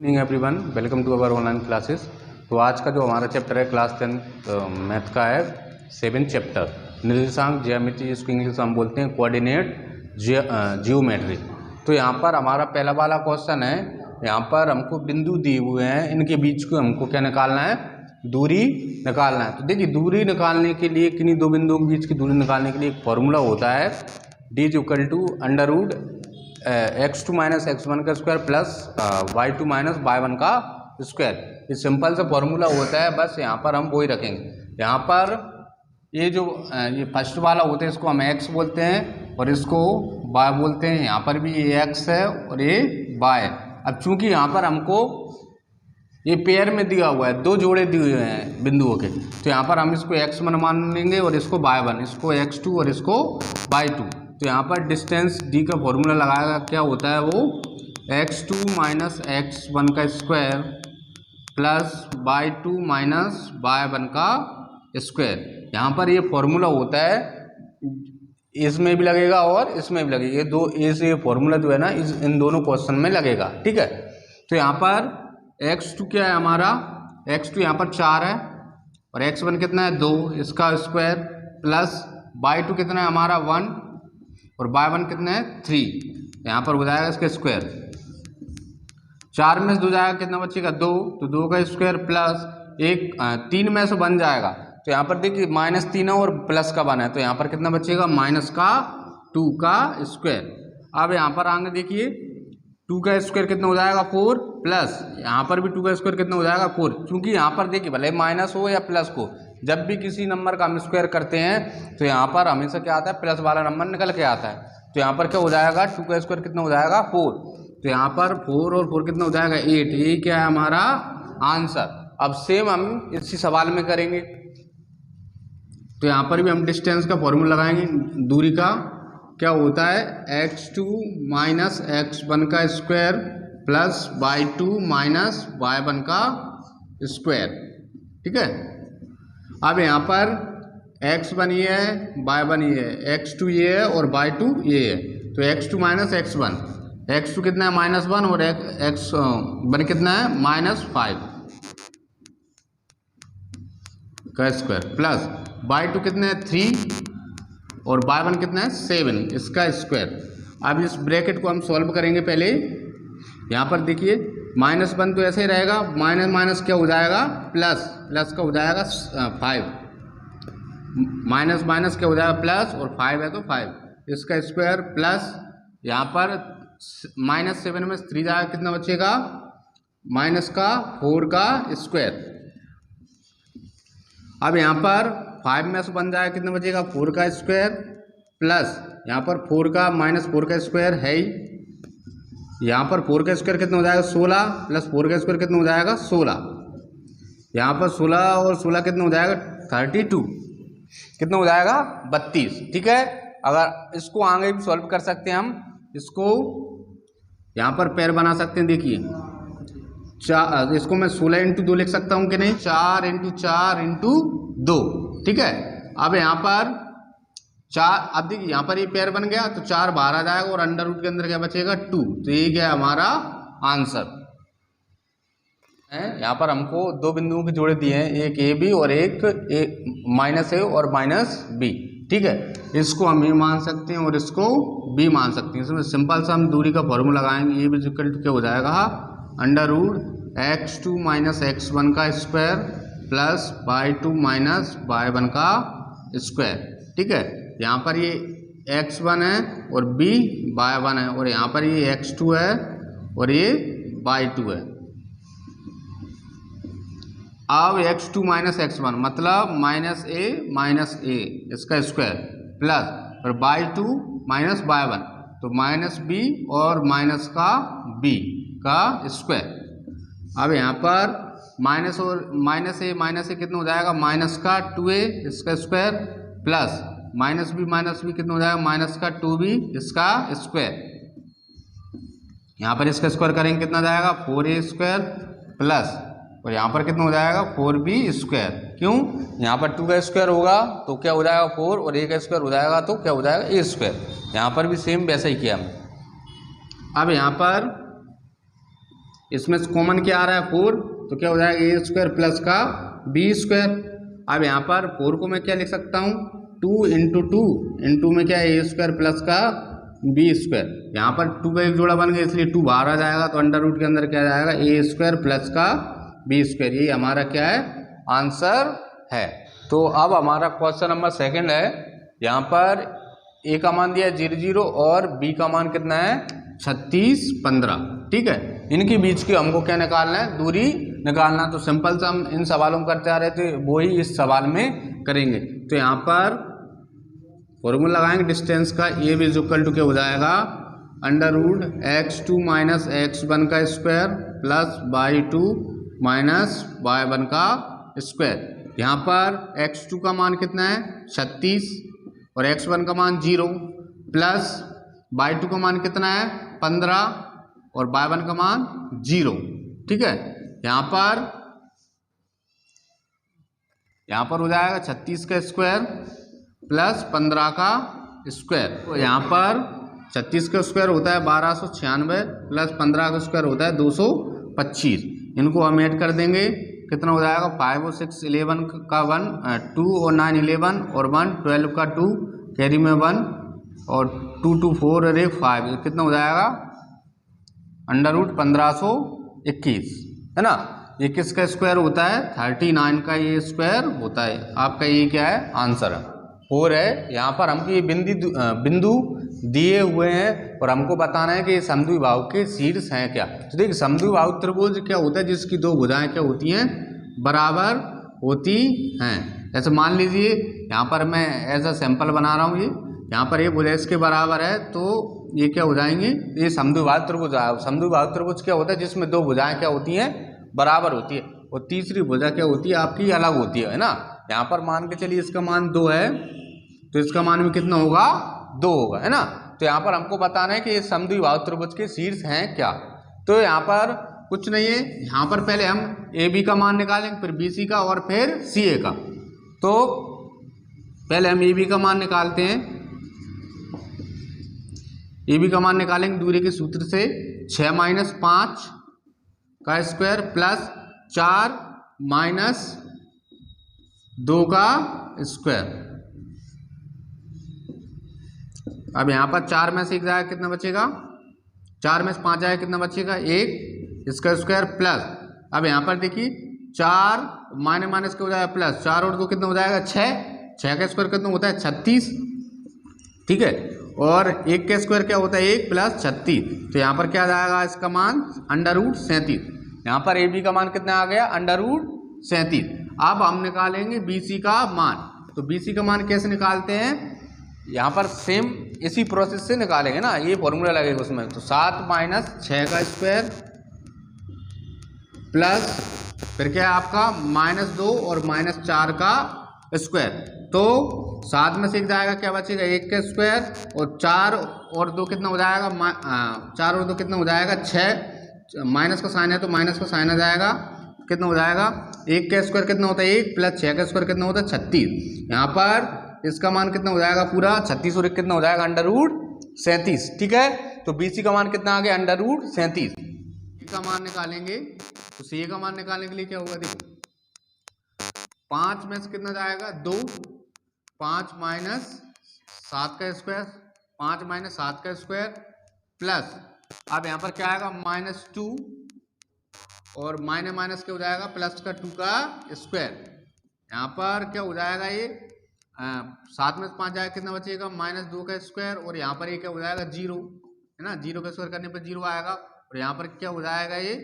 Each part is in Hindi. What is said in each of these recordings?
Evening everyone, welcome to our online classes. तो आज का जो हमारा चैप्टर है क्लास 10 मैथ का है 7th चैप्टर निर्देशांक ज्यामिति, जिसको इंग्लिश हम बोलते हैं कोऑर्डिनेट जियोमेट्री। तो यहाँ पर हमारा पहला वाला क्वेश्चन है, यहाँ पर हमको बिंदु दिए हुए हैं, इनके बीच को हमको क्या निकालना है, दूरी निकालना है। तो देखिए दूरी निकालने के लिए, किन्हीं दो बिंदुओं के बीच की दूरी निकालने के लिए एक फॉर्मूला होता है, d = under root x2 - x1 का स्क्वायर प्लस y2 - y1 का स्क्वायर। ये सिंपल सा फॉर्मूला होता है, बस यहाँ पर हम वही रखेंगे। यहाँ पर ये जो ये फर्स्ट वाला होता है इसको हम x बोलते हैं और इसको y बोलते हैं। यहाँ पर भी ये x है और ये y है। अब चूंकि यहाँ पर हमको ये पेयर में दिया हुआ है, दो जोड़े दिए हुए हैं बिंदुओं के, तो यहाँ पर हम इसको x1 मान लेंगे और इसको y1, इसको x2 और इसको y2। तो यहाँ पर डिस्टेंस d का फॉर्मूला लगाएगा, क्या होता है वो x2 - x1 का स्क्वायर प्लस y2 - y1 का स्क्वायर। यहाँ पर ये फॉर्मूला होता है, इसमें भी लगेगा और इसमें भी लगेगा, ये दो ये फॉर्मूला जो है ना इन दोनों क्वेश्चन में लगेगा, ठीक है। तो यहाँ पर x2 क्या है हमारा, x2 यहाँ पर 4 है और x1 कितना है 2, इसका स्क्वायर प्लस y2 कितना है हमारा 1 और y1 कितना है 3। यहाँ पर हो जाएगा इसका स्क्वायर, 4 में से 2 जाएगा, कितना बचेगा 2, तो 2 का स्क्वायर प्लस 3 में से बन जाएगा। तो यहाँ पर देखिए -3 और प्लस का 1 है, तो यहाँ पर कितना बचेगा -2 का स्क्वायर। अब यहाँ पर आगे देखिए 2 का स्क्वायर कितना हो जाएगा 4 प्लस यहाँ पर भी 2 का स्क्वायर कितना हो जाएगा 4। क्योंकि यहाँ पर देखिए भले माइनस हो या प्लस हो, जब भी किसी नंबर का हम स्क्वायर करते हैं तो यहाँ पर हमेशा क्या आता है, प्लस वाला नंबर निकल के आता है। तो यहाँ पर क्या हो जाएगा 2 का स्क्वायर कितना हो जाएगा 4, तो यहाँ पर 4 और 4 कितना हो जाएगा 8। ये क्या है हमारा आंसर। अब सेम हम इसी सवाल में करेंगे, तो यहाँ पर भी हम डिस्टेंस का फॉर्मूला लगाएंगे, दूरी का क्या होता है x2 - x1 का स्क्वायर प्लस y2 - y1 का स्क्वायर, ठीक है। अब यहाँ पर x1 ये है, y1 ये है, x2 ये है और y2 ये है। तो x2 - x1, x2 कितना है -1 और x1 कितना है -5 का स्क्वायर प्लस y2 कितना है 3 और y1 कितना है 7, इसका स्क्वायर। अब इस ब्रैकेट को हम सॉल्व करेंगे। पहले यहाँ पर देखिए -1 तो ऐसे ही रहेगा, माइनस माइनस क्या हो जाएगा प्लस का हो जाएगा 5, माइनस माइनस क्या हो जाएगा प्लस और 5 है तो 5, इसका स्क्वायर प्लस यहाँ पर -7 में 3 जाएगा, कितना बचेगा -4 का स्क्वायर। अब यहाँ पर 5 में से बन जाएगा, कितना बचेगा 4 का स्क्वायर प्लस यहाँ पर 4 का स्क्वायर है ही, यहाँ पर 4 का स्क्वायर कितना हो जाएगा 16 प्लस 4 का स्क्वायर कितना हो जाएगा 16। यहाँ पर 16 और 16 कितना हो जाएगा 32, कितना हो जाएगा 32, ठीक है। अगर इसको आगे भी सॉल्व कर सकते हैं हम, इसको यहाँ पर पैर बना सकते हैं। देखिए इसको मैं 16 × 2 लिख सकता हूँ कि नहीं, 4 × 4 × 2, ठीक है। अब यहाँ पर 4, अब देखिए यहाँ पर ये पैर बन गया तो 4 बाहर आ जाएगा और अंडर रूट के अंदर क्या बचेगा 2। तो ये क्या है हमारा आंसर है। यहाँ पर हमको दो बिंदुओं के जोड़े दिए हैं, एक ए बी और एक -a और -b, ठीक है। इसको हम ए मान सकते हैं और इसको b मान सकते हैं। इसमें सिंपल सा हम दूरी का फॉर्मूला लगाएंगे, ये भी क्या हो जाएगा अंडर रूट x2 - x1 का स्क्वायर प्लस y2 - y1 का स्क्वायर, ठीक है। यहाँ पर ये x1 है और b y1 है और यहाँ पर ये x2 है और ये y2 है। अब x2 - x1 मतलब -a इसका स्क्वायर प्लस और y2 - y1 तो -b और माइनस का b का स्क्वायर। अब यहाँ पर माइनस और -a कितना हो जाएगा -2a इसका स्क्वायर प्लस -b कितना हो जाएगा -2b इसका स्क्वायर। यहाँ पर इसका स्क्वायर करेंगे कितना जाएगा 4a स्क्वायर प्लस और यहाँ पर कितना हो जाएगा 4b स्क्वायर। क्यों, यहाँ पर 2 का स्क्वायर होगा तो क्या हो जाएगा 4 और a का स्क्वायर हो जाएगा तो क्या हो जाएगा a स्क्वायर। यहाँ पर भी सेम वैसा ही किया हमने। अब यहाँ पर इसमें से कॉमन क्या आ रहा है 4, तो क्या हो जाएगा ए स्क्वायर प्लस का बी स्क्वायर। अब यहाँ पर 4 को मैं क्या लिख सकता हूँ 2 इंटू 2 इंटू में क्या है ए स्क्वायर प्लस का बी स्क्वायर। यहाँ पर 2 का एक जोड़ा बन गया इसलिए 2 बाहर आ जाएगा, तो अंडर रूट के अंदर क्या जाएगा ए स्क्वायर प्लस का बी स्क्वायर। ये हमारा क्या है आंसर है। तो अब हमारा क्वेश्चन नंबर 2 है। यहाँ पर ए का मान दिया 0 0 और बी का मान कितना है 36 15। ठीक है, इनके बीच की हमको क्या निकालना है दूरी निकालना। तो सिंपल सा हम इन सवालों में करते आ रहे थे वो ही इस सवाल में करेंगे। तो यहाँ पर फॉर्मूला लगाएंगे डिस्टेंस का, A B is equal to क्या हो जाएगा under root x2 minus x1 का square plus y2 minus y1 का स्क्वायर। यहाँ पर x2 का मान कितना है 36 और x1 का मान 0 प्लस y2 का मान कितना है 15 और y1 का मान 0। ठीक है, यहाँ पर हो जाएगा 36 का स्क्वायर प्लस 15 का स्क्वायर। तो यहाँ पर 36 का स्क्वायर होता है 1296 प्लस 15 का स्क्वायर होता है 225। इनको हम ऐड कर देंगे, कितना हो जाएगा 5 और 6 11 का 1 2 और 9 11 और 1 12 का 2 कैरी में 1 और 2 2 4 और 1 5, कितना हो जाएगा अंडर रूट 1521 है ना। ये किसका स्क्वायर होता है 39 का ये स्क्वायर होता है। आपका ये क्या है आंसर है 4 है। यहाँ पर हमको ये बिंदु दिए हुए हैं और हमको बताना है कि ये समद्विबाहु के शीर्ष हैं क्या। तो देखिए समद्विबाहु त्रिभुज क्या होता है जिसकी दो भुजाएं क्या होती हैं बराबर होती हैं। जैसे मान लीजिए यहाँ पर मैं ऐसा सैंपल बना रहा हूँ, ये यहाँ पर ये भुजा इसके बराबर है तो ये क्या हो जाएंगे ये समद्विबाहु त्रिभुज है। समद्विबाहु त्रिभुज क्या होता है जिसमें दो भुजाएं क्या होती हैं बराबर होती है और तीसरी भुजा क्या होती है आपकी अलग होती है ना। यहाँ पर मान के चलिए इसका मान 2 है तो इसका मान भी कितना होगा 2 होगा है ना। तो यहाँ पर हमको बताना है कि ये समद्विबाहु त्रिभुज के शीर्ष हैं क्या। तो यहाँ पर कुछ नहीं है, यहाँ पर पहले हम ए बी का मान निकालेंगे फिर बी सी का और फिर सी ए का। तो पहले हम ए बी का मान निकालते हैं। ए बी का मान निकालेंगे दूरी के सूत्र से 6 माइनस 5 का स्क्वायर प्लस 4 माइनस 2 का स्क्वायर। अब यहाँ पर 4 में से एक जाएगा कितना बचेगा 4 में से 5 जाएगा कितना बचेगा 1 इसका स्क्वायर प्लस। अब यहाँ पर देखिए 4 माइनस के हो जाएगा प्लस 4 और 2 कितना हो जाएगा 6 का स्क्वायर कितना होता है 36। ठीक है, और 1 का स्क्वायर क्या होता है 1 प्लस 36। तो यहाँ पर क्या आ जाएगा इसका मान अंडर रूट 37। यहाँ पर ए बी का मान कितना आ गया अंडर रूट 37। अब हम निकालेंगे बी सी का मान। तो बी सी का मान कैसे निकालते हैं यहाँ पर सेम इसी प्रोसेस से निकालेंगे ना, ये फॉर्मूला लगेगा उसमें। तो 7 माइनस 6 का स्क्वायर प्लस फिर क्या है आपका -2 और -4 का स्क्वायर। तो 7 में से एक जाएगा क्या बचेगा 1 का स्क्वायर और 4 और 2 कितना हो जाएगा 4 और 2 कितना हो जाएगा 6। माइनस का साइन है तो माइनस का साइन आ जाएगा कितना हो जाएगा 1 का स्क्वायर कितना होता है 1 प्लस 6 का स्क्वायर कितना होता है 36। यहाँ पर इसका मान कितना हो जाएगा पूरा 36 और 1 कितना हो जाएगा अंडर रूट 37। ठीक है, तो बी सी का मान कितना आ गया अंडर रूट 37। का मान निकालेंगे तो सी ए का मान निकालने के लिए क्या होगा देखो 5 में से कितना जाएगा 2 5 माइनस 7 का स्क्वायर 5 माइनस 7 का स्क्वायर प्लस अब यहाँ पर क्या आएगा -2 और माइनस के हो जाएगा प्लस का 2 का स्क्वायर। यहाँ पर क्या हो जाएगा ये 7 में से 5 जाएगा कितना बचेगा -2 का स्क्वायर और यहाँ पर ये क्या हो जाएगा 0 है ना। 0 का स्क्वायर करने पर 0 आएगा और यहाँ पर क्या हो जाएगा ये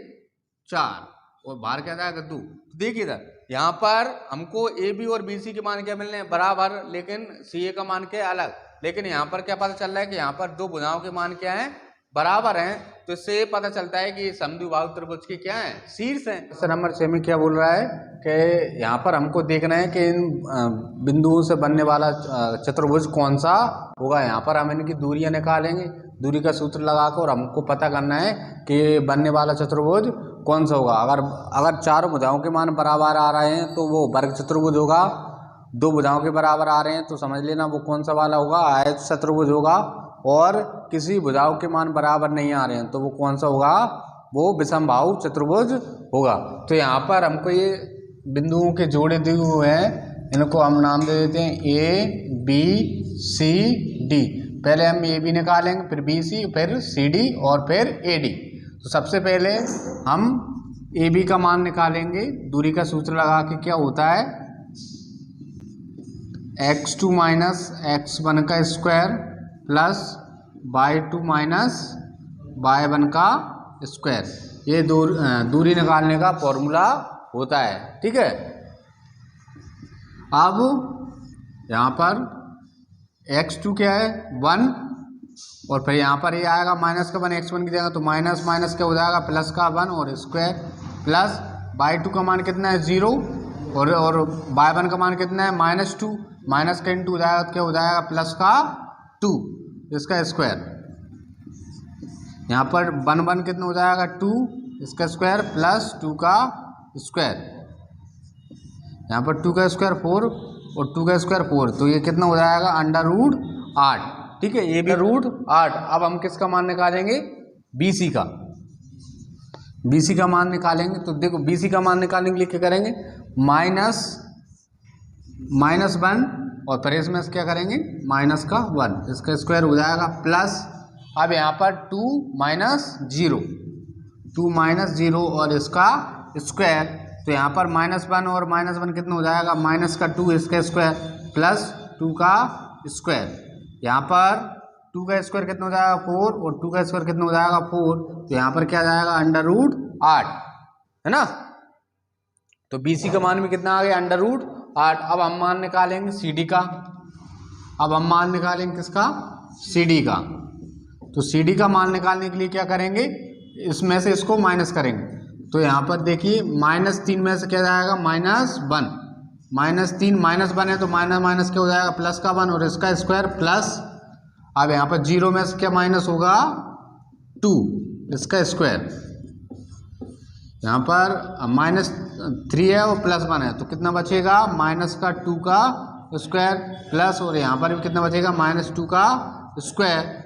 4 और बाहर क्या जाएगा 2। तो देखिए इधर यहाँ पर हमको ए बी और बी सी के मान क्या मिलने हैं बराबर, लेकिन सी ए का मान क्या अलग। लेकिन यहाँ पर क्या पता चल रहा है कि यहाँ पर दो भुजाओं के मान क्या हैं बराबर हैं। तो इससे ये पता चलता है कि समद्विबाहु त्रिभुज के क्या हैं शीर्ष हैं। क्वेश्चन नंबर 6 में क्या बोल रहा है कि यहाँ पर हमको देखना है कि इन बिंदुओं से बनने वाला चतुर्भुज कौन सा होगा। यहाँ पर हम इनकी दूरियां निकालेंगे, दूरी का सूत्र लगाकर, और हमको पता करना है कि बनने वाला चतुर्भुज कौन सा होगा। अगर चारों भुजाओं के मान बराबर आ रहे हैं तो वो वर्ग चतुर्भुज होगा। दो भुजाओं के बराबर आ रहे हैं तो समझ लेना वो कौन सा वाला होगा आयत चतुर्भुज होगा। और किसी भुजाओं के मान बराबर नहीं आ रहे हैं तो वो कौन सा होगा वो विषमबाहु चतुर्भुज होगा। तो यहाँ पर हमको ये बिंदुओं के जोड़े दिए हुए हैं, इनको हम नाम दे देते हैं A B C D। पहले हम A B निकालेंगे, फिर B C, फिर C D और फिर A D। तो सबसे पहले हम A B का मान निकालेंगे। दूरी का सूत्र लगा के क्या होता है, x2 माइनस x1 का square plus y2 minus y1 का स्क्वायर, ये दूरी निकालने का फॉर्मूला होता है। ठीक है, अब यहाँ पर x2 क्या है 1, और फिर यहाँ पर ये आएगा माइनस का 1 x1 की जगह, तो माइनस माइनस क्या हो जाएगा प्लस का 1 और स्क्वायर, प्लस y2 का मान कितना है 0 और y1 का मान कितना है -2, माइनस का इंटू हो जाएगा तो क्या हो जाएगा प्लस का 2 इसका स्क्वायर। यहाँ पर 1 1 कितना हो जाएगा 2 इसका स्क्वायर प्लस 2 का स्क्वायर, यहाँ पर 2 का स्क्वायर 4 और 2 का स्क्वायर 4, तो ये कितना हो जाएगा √8। ठीक है, ये भी √8। अब हम किसका मान निकालेंगे, BC का। BC का मान निकालेंगे तो देखो BC का मान निकालने के लिए क्या करेंगे, -1 और फिर इसमें क्या करेंगे माइनस का 1, इसका स्क्वायर हो जाएगा प्लस, अब यहाँ पर 2 माइनस 0 और इसका स्क्वायर, तो यहाँ पर -1 और -1 कितना हो जाएगा माइनस का 2 इसका स्क्वायर प्लस 2 का स्क्वायर, यहाँ पर 2 का स्क्वायर कितना हो जाएगा 4 और 2 का स्क्वायर कितना हो जाएगा 4, तो यहाँ पर क्या आ जाएगा √8, है ना। तो BC का मान भी कितना आ गया √8। अब हम मान निकालेंगे CD का। अब हम मान निकालेंगे किसका, CD का। तो CD का मान निकालने के लिए क्या करेंगे, इसमें से इसको माइनस करेंगे, तो यहाँ पर देखिए -3 में से क्या जाएगा -1, -3 -1 है तो माइनस माइनस क्या हो जाएगा प्लस का 1 और इसका स्क्वायर प्लस, अब यहाँ पर 0 में से क्या माइनस होगा 2 इसका स्क्वायर, यहाँ पर -3 है और +1 है तो कितना बचेगा माइनस का 2 का स्क्वायर प्लस, और यहाँ पर भी कितना बचेगा -2 का स्क्वायर,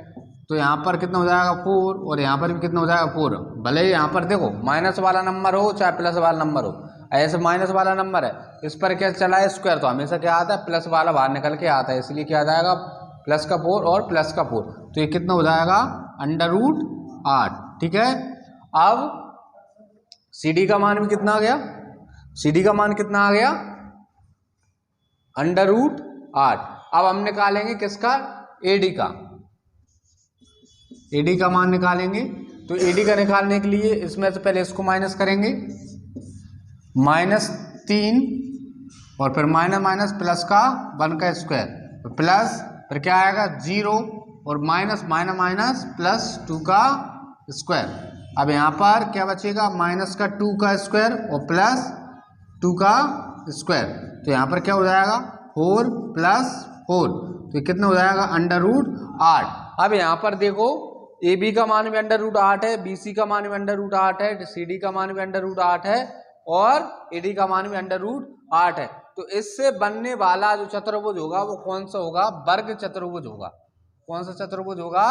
तो यहाँ पर कितना हो जाएगा 4 और यहाँ पर भी कितना हो जाएगा 4। भले ही यहाँ पर देखो माइनस वाला नंबर हो चाहे प्लस वाला नंबर हो, ऐसे माइनस वाला नंबर है इस पर क्या चला है स्क्वायर, तो हमेशा क्या आता है प्लस वाला बाहर निकल के आता है, इसलिए क्या आ जाएगा प्लस का 4 और प्लस का 4, तो ये कितना हो जाएगा √8। ठीक है, अब CD का मान भी कितना आ गया, CD का मान कितना आ गया √8। अब हम निकालेंगे किसका, AD का। AD का मान निकालेंगे, तो AD का निकालने के लिए इसमें से पहले इसको माइनस करेंगे, -3 और फिर माइनस प्लस का 1 का स्क्वायर प्लस, फिर क्या आएगा 0 और माइनस प्लस 2 का स्क्वायर। अब यहाँ पर क्या बचेगा माइनस का 2 का स्क्वायर और प्लस 2 का स्क्वायर, तो यहाँ पर क्या हो जाएगा 4 + 4, तो कितना हो जाएगा √8। अब यहाँ पर देखो AB का मान भी √8 है, BC का मान भी √8 है, CD का मान भी √8 है और AD का मान भी √8 है। तो इससे बनने वाला जो चतुर्भुज होगा वो कौन सा होगा, वर्ग चतुर्भुज होगा। कौन सा चतुर्भुज होगा,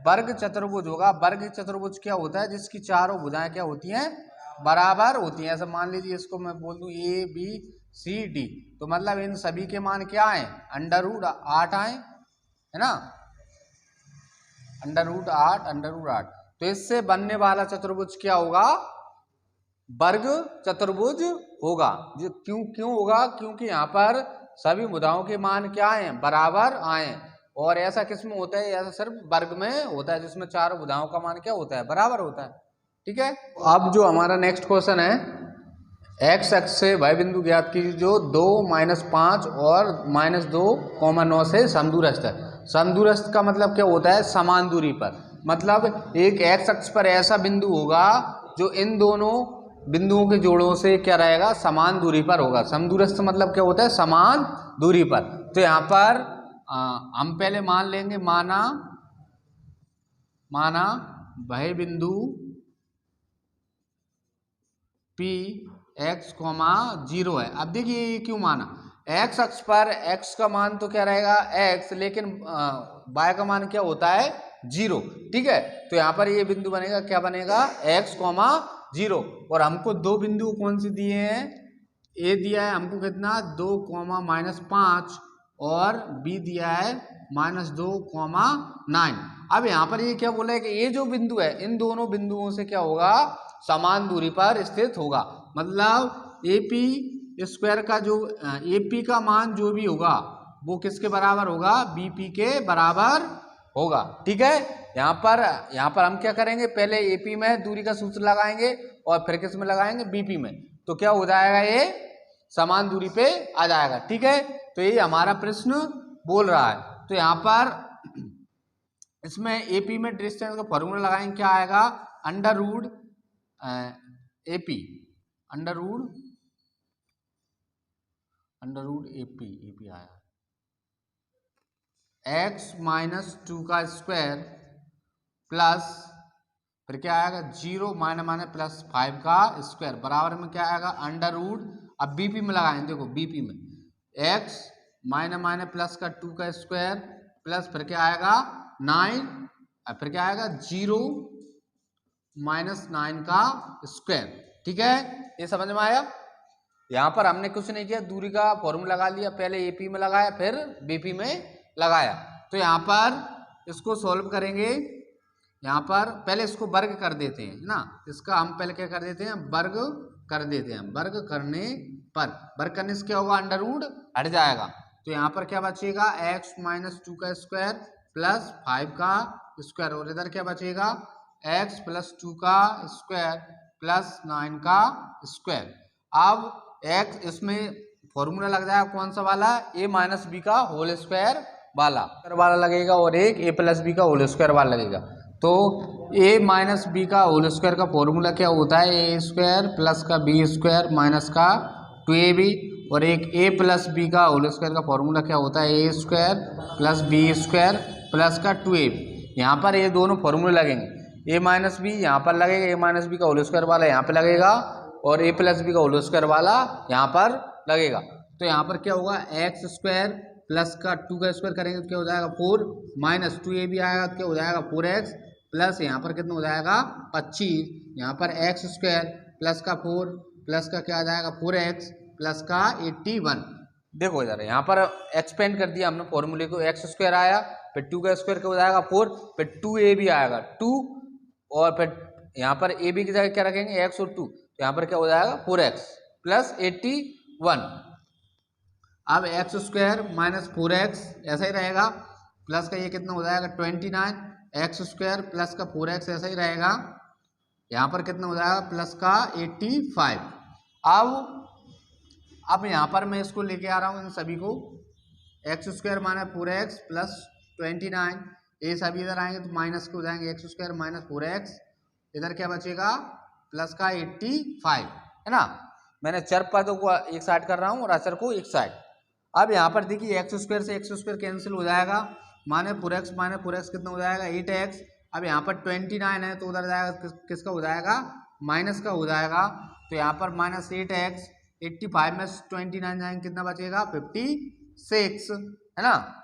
वर्ग चतुर्भुज होगा। वर्ग चतुर्भुज क्या होता है, जिसकी चारों भुजाएं क्या होती हैं बराबर होती हैं। ऐसा मान लीजिए इसको मैं बोल दूं ABCD, तो मतलब इन सभी के मान क्या आए √8 आए, है ना, √8। तो इससे बनने वाला चतुर्भुज क्या होगा, वर्ग चतुर्भुज होगा। जो क्यों होगा, क्योंकि यहाँ पर सभी भुजाओं के मान क्या आए बराबर आए, और ऐसा किसमें होता है, ऐसा सिर्फ वर्ग में होता है जिसमें चारों भुजाओं का मान क्या होता है बराबर होता है। ठीक है, अब जो हमारा नेक्स्ट क्वेश्चन है, x अक्ष से y बिंदु ज्ञात कीजिए जो 2 - 5 और -2, 9 से समदूरस्थ है। समदूरस्थ का मतलब क्या होता है, समान दूरी पर, मतलब एक x अक्ष पर ऐसा बिंदु होगा जो इन दोनों बिंदुओं के जोड़ों से क्या रहेगा, समान दूरी पर होगा। समदूरस्थ मतलब क्या होता है, समान दूरी पर। तो यहाँ पर हम पहले मान लेंगे, माना वह बिंदु P x, 0 है। अब देखिए ये क्यों माना, x अक्ष पर x का मान तो क्या रहेगा x, लेकिन y का मान क्या होता है 0। ठीक है, तो यहाँ पर ये बिंदु बनेगा, क्या बनेगा, x, 0। और हमको दो बिंदु कौन से दिए हैं, ए दिया है हमको कितना 2, -5 और बी दिया है -2, 9। अब यहाँ पर ये क्या बोला है कि ये जो बिंदु है इन दोनों बिंदुओं से क्या होगा, समान दूरी पर स्थित होगा। मतलब AP स्क्वायर का जो AP का मान जो भी होगा वो किसके बराबर होगा, BP के बराबर होगा। ठीक है, यहाँ पर हम क्या करेंगे, पहले AP में दूरी का सूत्र लगाएंगे और फिर किस में लगाएंगे, BP में। तो क्या हो जाएगा, ये समान दूरी पे आ जाएगा। ठीक है, तो ये हमारा प्रश्न बोल रहा है। तो यहाँ पर इसमें AP में डिस्टेंस का फॉर्मूला लगाएंगे, क्या आएगा, अंडर रूट AP आया x -2 का स्क्वायर प्लस फिर क्या आएगा 0 माइनस प्लस 5 का स्क्वायर बराबर में क्या आएगा, अंडर रूट। अब BP में लगाएंगे, देखो BP में x माइनस प्लस का 2 का स्क्वायर प्लस फिर क्या आएगा 9, फिर क्या आएगा 0 -9 का स्क्वायर। ठीक है, ये समझ में आया। यहाँ पर हमने कुछ नहीं किया, दूरी का फॉर्मूला लगा लिया, पहले AP में लगाया फिर BP में लगाया। तो यहाँ पर इसको सॉल्व करेंगे, यहाँ पर पहले इसको वर्ग कर देते हैं ना, इसका हम पहले क्या कर देते हैं, वर्ग कर देते हैं। वर्ग करने पर वर्ग करने से क्या होगा, अंडर रूट हट जाएगा। तो यहाँ पर क्या बचेगा, x -2 का स्क्वायर प्लस 5 का स्क्वायर और इधर क्या बचेगा, x + 2 का स्क्वायर प्लस 9 का स्क्वायर। अब x इसमें फॉर्मूला लग जाएगा कौन सा वाला, a - b का होल स्क्वायर वाला लगेगा और एक a + b का होल स्क्वायर वाला लगेगा। तो a - b का होल स्क्वायर का फॉर्मूला क्या होता है, a² प्लस का b² माइनस का 2ab और एक a + b का होल स्क्वायर का फॉर्मूला क्या होता है, a² प्लस b² प्लस का 2ab। यहाँ पर ये दोनों फॉर्मूले लगेंगे, a - b यहाँ पर लगेगा, a - b का होल स्क्वायर वाला यहाँ पे लगेगा और a + b का होल स्क्वायर वाला यहाँ पर लगेगा। तो यहाँ पर क्या होगा, x² प्लस का 2 का स्क्वायर करेंगे तो क्या हो जाएगा 4 माइनस 2ab आएगा तो क्या हो जाएगा 4x प्लस यहाँ पर कितना हो जाएगा 25, यहाँ पर x² प्लस का 4 प्लस का क्या आ जाएगा 4x प्लस का 81। देखो इधर यहाँ पर एक्सपेंड कर दिया हमने फॉर्मूले को, x² आया फिर 2 का स्क्वायर क्या हो जाएगा 4 फिर 2ab आएगा 2 और फिर यहाँ पर ab की जगह क्या रखेंगे x और 2, तो यहाँ पर क्या हो जाएगा 4x प्लस 81। अब x² माइनस 4x ऐसा ही रहेगा प्लस का ये कितना हो जाएगा 29, x² प्लस का 4x ऐसा ही रहेगा, यहाँ पर कितना हो जाएगा प्लस का 85। अब यहाँ पर मैं इसको लेके आ रहा हूँ इन सभी को, x² माइनस 4x प्लस 29, ये सभी इधर आएंगे तो माइनस के हो जाएंगे, x² माइनस 4x इधर क्या बचेगा प्लस का 85, है ना। मैंने चर पदों को एक साइड कर रहा हूँ और अचर को एक साइड। अब यहाँ पर देखिए x² से x² कैंसिल हो जाएगा, माने 4x माइनस 4x कितना हो जाएगा 8x। अब यहाँ पर 29 है तो उधर जाएगा किसका हो जाएगा माइनस का हो जाएगा, तो यहाँ पर -8x 85 में 29 जाएंगे कितना बचेगा 56, है ना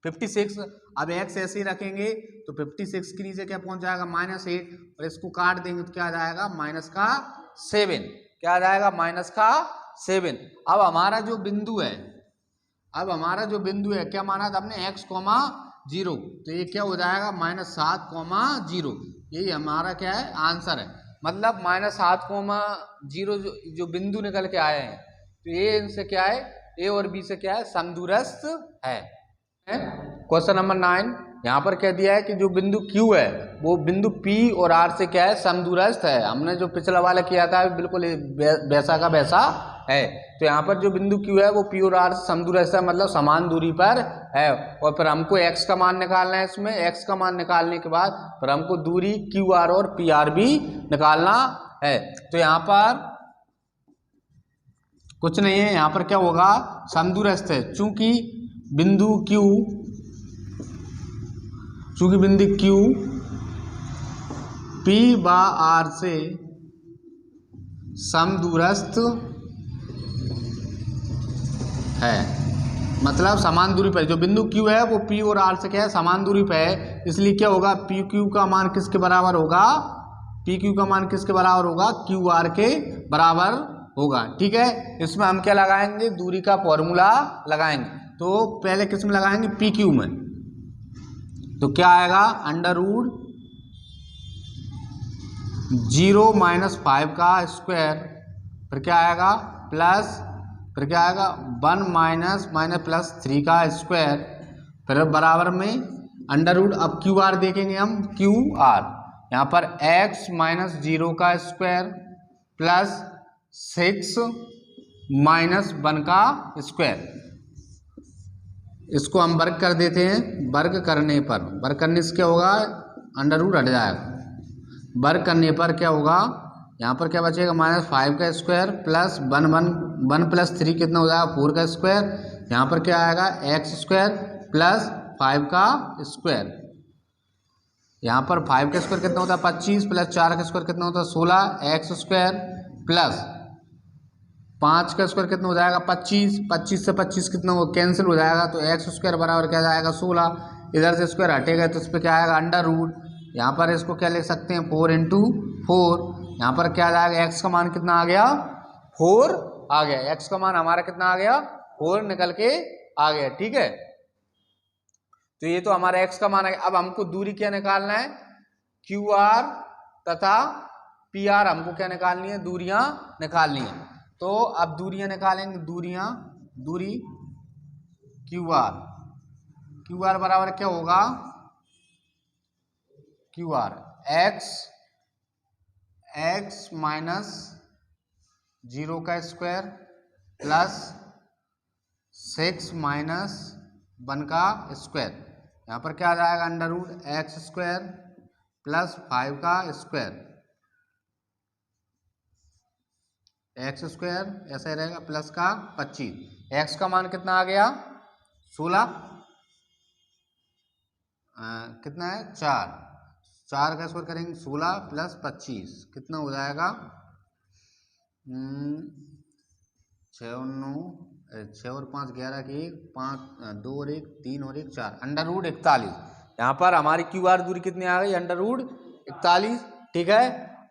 56। अब x ऐसे ही रखेंगे तो 56 के नीचे क्या पहुंच जाएगा -8 और इसको काट देंगे तो क्या आ जाएगा -7, क्या आ जाएगा -7। अब हमारा जो बिंदु है, क्या माना था हमने x, 0, तो ये क्या हो जाएगा -7, 0, यही हमारा क्या है आंसर है। मतलब -7, 0 जो बिंदु निकल के आए हैं तो ये इनसे क्या है, a और b से क्या है समदूरस्थ है। क्वेश्चन नंबर 9 यहाँ पर क्या दिया है कि जो बिंदु Q है वो बिंदु P और R से क्या है समदूरस्थ है। हमने जो पिछला वाला किया था बिल्कुल वैसा का वैसा है। तो यहाँ पर जो बिंदु Q है वो P और R से समदूरस्थ है, मतलब समान दूरी पर है। और फिर हमको x का मान निकालना है, इसमें x का मान निकालने के बाद फिर हमको दूरी QR और PR भी निकालना है। तो यहाँ पर कुछ नहीं है, यहाँ पर क्या होगा समदूरस्थ है, चूंकि बिंदु Q P व R से समदूरस्थ है, मतलब समान दूरी पर, जो बिंदु Q है वो P और R से क्या है, समान दूरी पर है, इसलिए क्या होगा, PQ का मान किसके बराबर होगा, PQ का मान किसके बराबर होगा, QR के बराबर होगा। ठीक है, इसमें हम क्या लगाएंगे, दूरी का फॉर्मूला लगाएंगे। तो पहले किस में लगाएंगे, PQ में। तो क्या आएगा, अंडर रूट 0 - 5 का स्क्वायर, फिर क्या आएगा प्लस, फिर क्या आएगा 1 - +3 का स्क्वायर, फिर बराबर में अंडर रूट, अब QR देखेंगे हम, QR यहाँ पर x - 0 का स्क्वायर प्लस 6 - 1 का स्क्वायर। इसको हम वर्ग कर देते हैं, वर्ग करने पर, वर्ग करने से क्या होगा, अंडर रूट हट जाएगा, वर्ग करने पर क्या होगा, यहाँ पर क्या बचेगा, -5 का स्क्वायर प्लस 1 + 3 कितना हो जाएगा, 4 का स्क्वायर, यहाँ पर क्या आएगा, x² प्लस 5 का स्क्वायर, यहाँ पर 5 का स्क्वायर कितना होता है 25 प्लस 4 का स्क्वायर कितना होता है 16, x² प्लस 5 का स्क्वायर कितना हो जाएगा 25, 25 से 25 कितना हो कैंसिल हो जाएगा, तो x² बराबर क्या जाएगा 16, इधर से स्क्वायर हटेगा तो इस पर क्या आएगा अंडर रूट, यहाँ पर इसको क्या लिख सकते हैं 4 × 4, यहाँ पर क्या आ जाएगा, x का मान कितना आ गया 4 आ गया, x का मान हमारा कितना आ गया 4 निकल के आ गया। ठीक है, तो ये तो हमारा x का मान है। अब हमको दूरी क्या निकालना है, QR तथा PR हमको क्या निकालनी है, दूरियां निकालनी है। तो अब दूरियां निकालेंगे, दूरी QR बराबर क्या होगा, QR x - 0 का स्क्वायर प्लस 6 - 1 का स्क्वायर, यहाँ पर क्या आ जाएगा अंडर रूट x² प्लस 5 का स्क्वायर, x² ऐसा ही रहेगा प्लस का 25, x का मान कितना आ गया 16, कितना है 4 का स्क्वायर करेंगे 16 प्लस 25 कितना हो जाएगा 6 और 5 11 के 1 5 2 और 1 3 और 1 4 अंडर रूट 41। यहाँ पर हमारी QR दूरी कितनी आ गई अंडर रूट 41। ठीक है,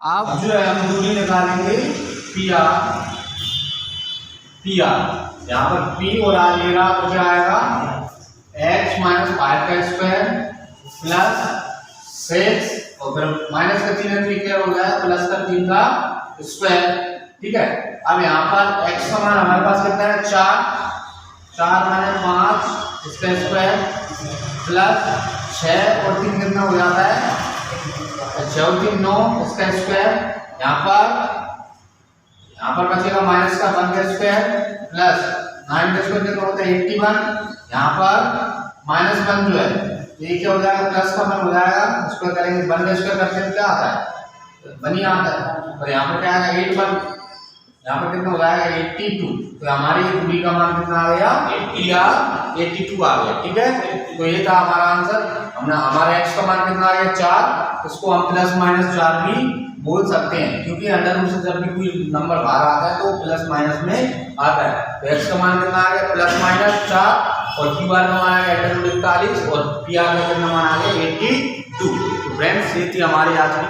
अब जो है हम दूरी निकालेंगे PR यहाँ पर P और R लेगा तो क्या आएगा x - 5 का स्क्वायर प्लस 6 और फिर माइनस का 3 क्या हो जाएगा प्लस का 3 का स्क्वायर। ठीक है, अब यहाँ पर x का मान हमारे पास कितना है 4 - 5 इसका स्क्वायर प्लस 6 और 3 कितना हो जाता है 6 और 3 9 इसका स्क्वायर, यहाँ पर बचेगा माइनस का 1 का स्क्वायर प्लस 9 का स्क्वायर कितना होता है 81, यहाँ पर -1 जो है ये क्या हो जाएगा प्लस का 1 हो जाएगा, स्क्वायर करेंगे 1 का स्क्वायर करते हैं क्या आता है 1 ही आता है, और यहाँ पर क्या आएगा 81, यहाँ पर कितना हो जाएगा 82, तो हमारी दूरी का मान कितना आ गया 82 आ गया। ठीक है, तो ये था हमारा आंसर, हमने हमारा x का मान कितना आ गया 4, इसको हम +- भी बोल सकते हैं क्योंकि अंडर रूट से जब भी कोई नंबर बाहर आता है तो प्लस माइनस में आता है। तो x का मान कितना आ गया +- 4 और QR का मान आ गया अंडर रूट 41 और PR का कितना मान आ गया 82। तो फ्रेंड्स ये थी हमारी आज की